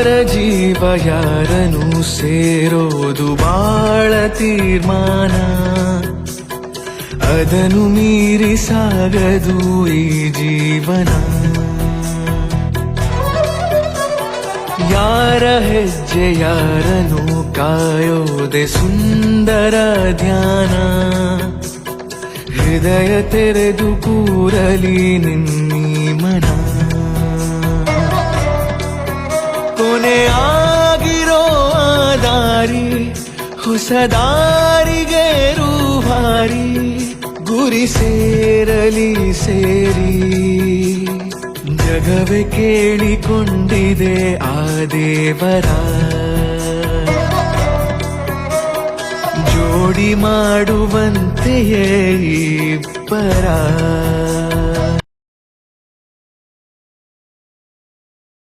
ಯಾರ ಜೀವ ಯಾರನು ಸೇರೋದು ಬಾಳ ತೀರ್ಮಾನ, ಅದನ್ನು ಮೀರಿ ಸಾಗದು ಈ ಜೀವನ. ಯಾರ ಹೆಜ್ಜೆ ಯಾರನು ಕಾಯೋದೆ ಸುಂದರ ಧ್ಯಾನ, ಹೃದಯ ತೆರೆದು ಕೂರಲಿ ನಿನ್ನೀ ಮನ. ಕೊನೆಯಾಗಿರೋ ಆ ದಾರಿ ಹೊಸ ದಾರಿಗೆ ರೂವಾರಿ, ಗುರಿ ಸೇರಲಿ ಸೇರಿ ಜಗವೇ ಕೇಳಿಕೊಂಡಿದೆ ಆ ದೇವರ. ಜೋಡಿ ಮಾಡುವಂತೆಯೇ ಇಬ್ಬರ.